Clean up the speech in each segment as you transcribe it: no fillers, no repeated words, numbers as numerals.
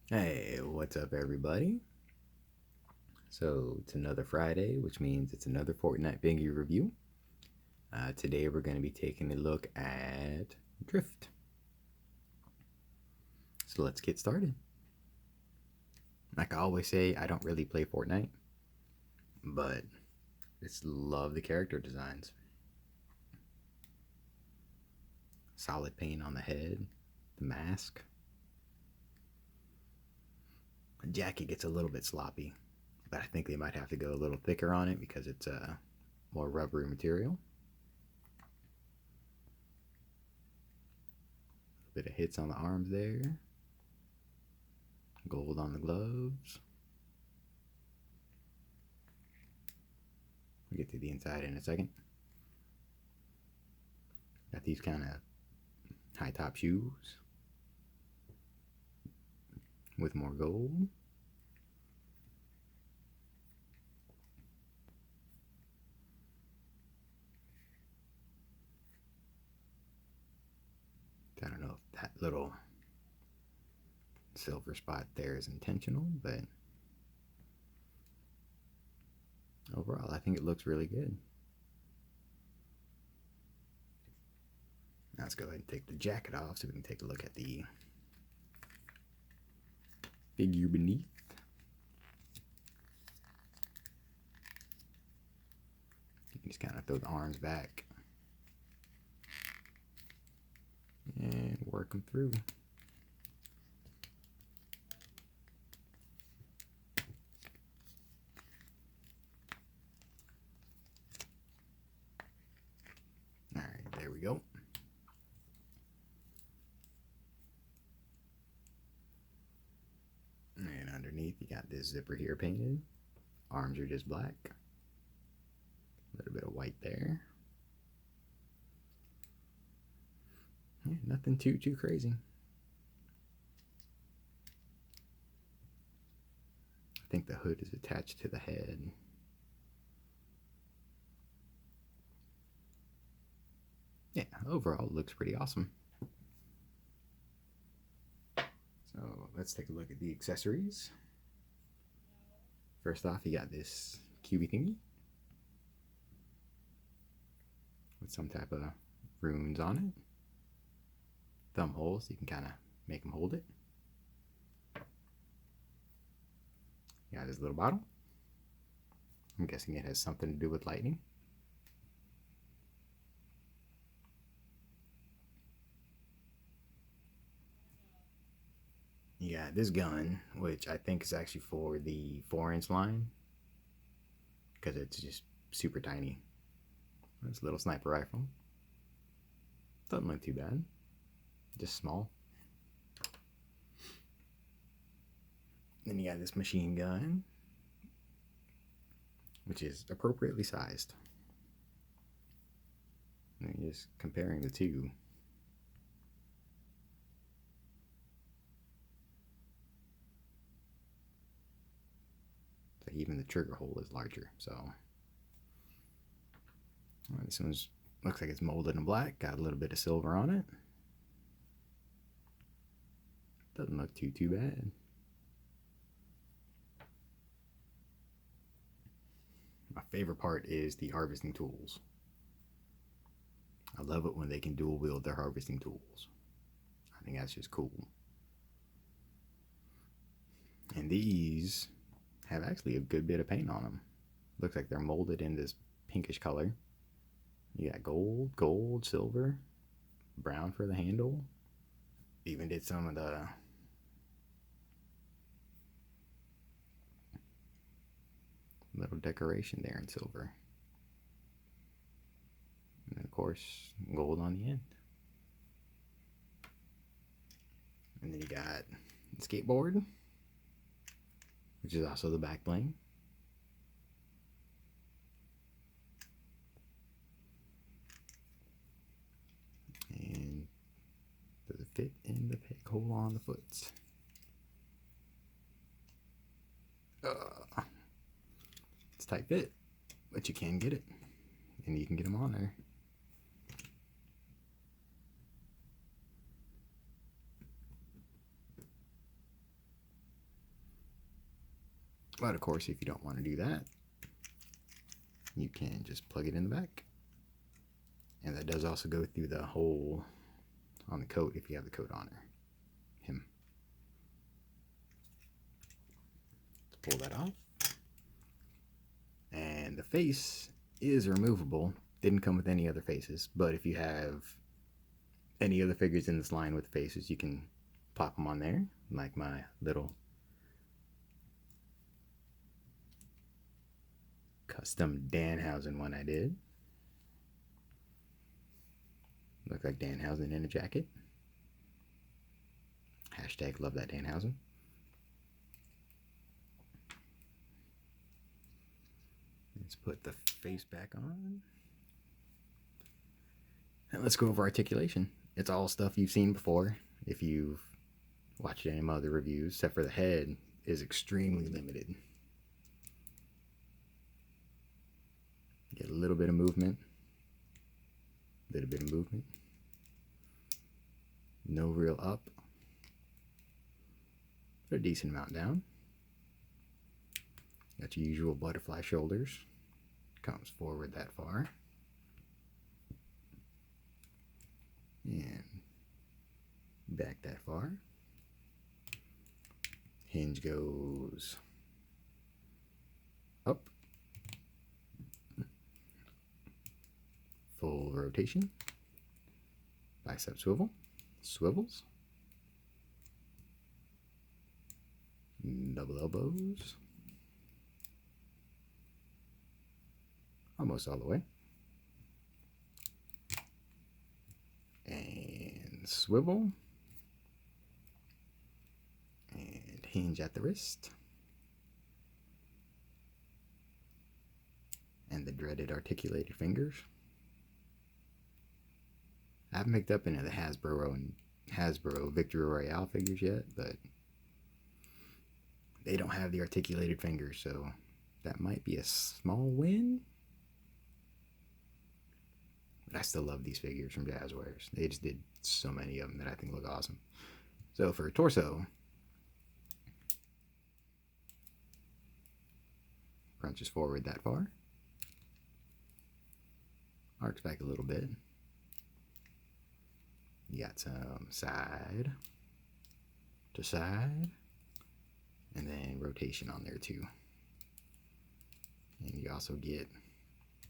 Hey, what's up, everybody? So, it's another Friday, which means it's another Fortnite Bingy review. Today, we're going to be taking a look at Drift. So, let's get started. Like I always say, I don't really play Fortnite, but just love the character designs. Solid paint on the head, the mask. The jacket gets a little bit sloppy, but I think they might have to go a little thicker on it because it's a more rubbery material. A bit of hits on the arms there. Gold on the gloves. We'll get to the inside in a second. Got these kind of high top shoes with more gold. I don't know if that little silver spot there is intentional, but overall, I think it looks really good. Now let's go ahead and take the jacket off so we can take a look at the figure beneath. You can just kind of throw the arms back and work them through. All right, there we go. And underneath, you got this zipper here painted. Arms are just black. A little bit of white there. Yeah, nothing too crazy. I think the hood is attached to the head. Yeah, overall, it looks pretty awesome. So let's take a look at the accessories. First off, you got this cubey thingy with some type of runes on it. Thumb holes, you can kind of make them hold it. You got this little bottle. I'm guessing it has something to do with lightning. You got this gun, which I think is actually for the 4-inch line because it's just super tiny. This little sniper rifle. Doesn't look too bad. Just small. Then you got this machine gun, which is appropriately sized. And just comparing the two. So even the trigger hole is larger. So this one's looks like it's molded in black. Got a little bit of silver on it. Doesn't look too bad. My favorite part is the harvesting tools. I love it when they can dual wield their harvesting tools. I think that's just cool. And these have actually a good bit of paint on them. Looks like they're molded in this pinkish color. You got gold, silver, brown for the handle. Even did some of the little decoration there in silver. And of course, gold on the end. And then you got the skateboard, which is also the back bling. And does it fit in the peg hole on the foot? It's tight fit, but you can get it. And you can get them on there. But of course, if you don't want to do that, you can just plug it in the back. And that does also go through the hole on the coat if you have the coat on him. Let's pull that off. And the face is removable. Didn't come with any other faces, but if you have any other figures in this line with faces, you can pop them on there, like my little custom Danhausen one I did. Look like Danhausen in a jacket. Hashtag love that Danhausen. Let's put the face back on. And let's go over articulation. It's all stuff you've seen before if you've watched any of my other reviews, except for the head is extremely limited. Get a little bit of movement. Little bit of movement. No real up. But a decent amount down. Got your usual butterfly shoulders. Comes forward that far. And back that far. Hinge goes up. Full rotation. Bicep swivel. Swivels. Double elbows. Almost all the way. And swivel. And hinge at the wrist. And the dreaded articulated fingers. I haven't picked up any of the Hasbro Victory Royale figures yet, but they don't have the articulated fingers, so that might be a small win. But I still love these figures from Jazwares. They just did so many of them that I think look awesome. So for torso, crunches forward that far. Arcs back a little bit. You got some side to side. And then rotation on there too. And you also get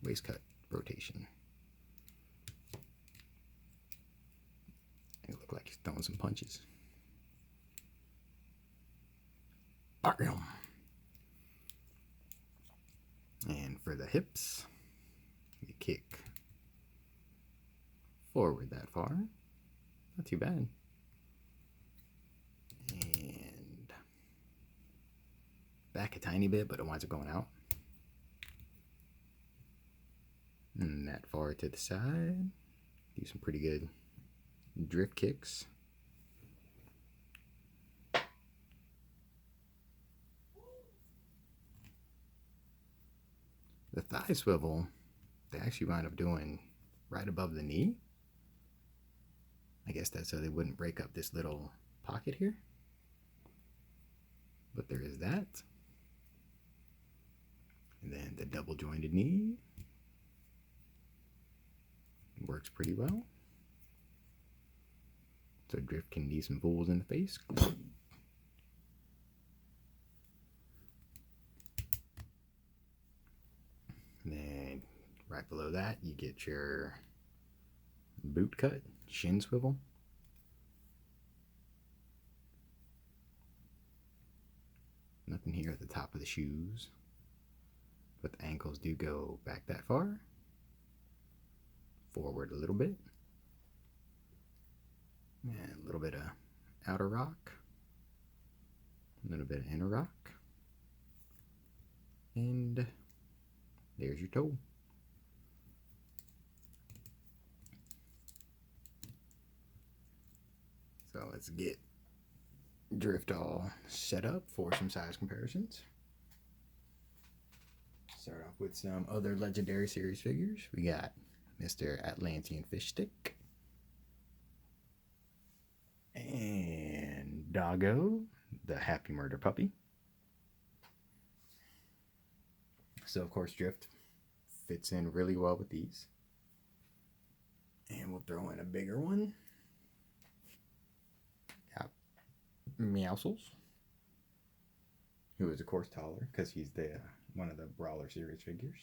waist cut rotation. It looked like he's throwing some punches. And for the hips, you kick forward that far. Not too bad. And back a tiny bit, but it winds up going out. And that far to the side. Do some pretty good drift kicks. The thigh swivel, they actually wound up doing right above the knee. I guess that's so they wouldn't break up this little pocket here. But there is that. And then the double jointed knee. Works pretty well. So drift can knee some fools in the face. And then right below that, you get your boot cut, shin swivel. Nothing here at the top of the shoes, but the ankles do go back that far. Forward a little bit. And a little bit of outer rock. A little bit of inner rock. And there's your toe. So let's get drift all set up for some size comparisons. Start off with some other Legendary Series figures. We got Mr. Atlantean Fish Stick. And Doggo, the Happy Murder Puppy. So of course drift fits in really well with these. And we'll throw in a bigger one. Got Meowscles, who is of course taller because he's the one of the Brawler series figures.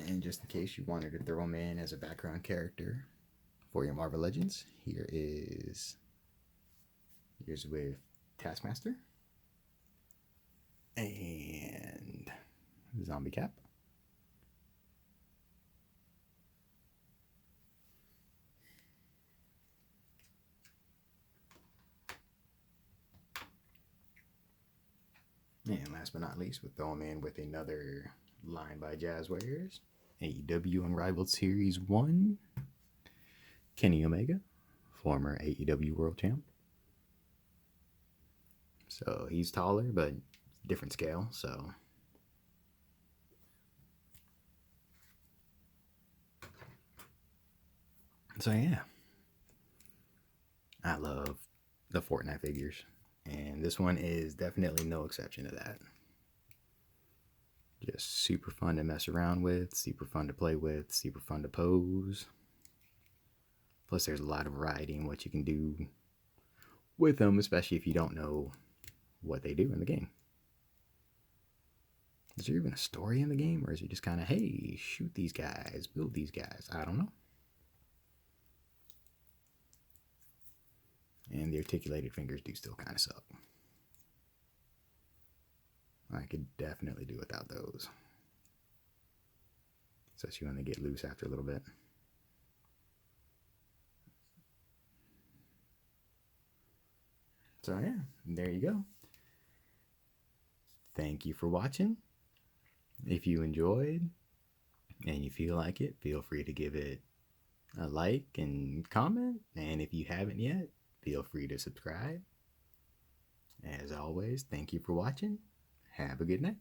And just in case you wanted to throw him in as a background character for your Marvel Legends, here's with Taskmaster and Zombie Cap. And last but not least, we'll throw him in with another line by Jazwares, AEW Unrivaled Series 1, Kenny Omega, former AEW World Champ. So he's taller, but different scale, so. So yeah. I love the Fortnite figures. And this one is definitely no exception to that. Just super fun to mess around with, super fun to play with, super fun to pose. Plus there's a lot of variety in what you can do with them, especially if you don't know what they do in the game. Is there even a story in the game, or is it just kind of, hey, shoot these guys, build these guys? I don't know. And the articulated fingers do still kind of suck. I could definitely do without those. Especially when they get loose after a little bit. So yeah, there you go. Thank you for watching. If you enjoyed and you feel like it, feel free to give it a like and comment. And if you haven't yet, feel free to subscribe. As always, thank you for watching. Have a good night.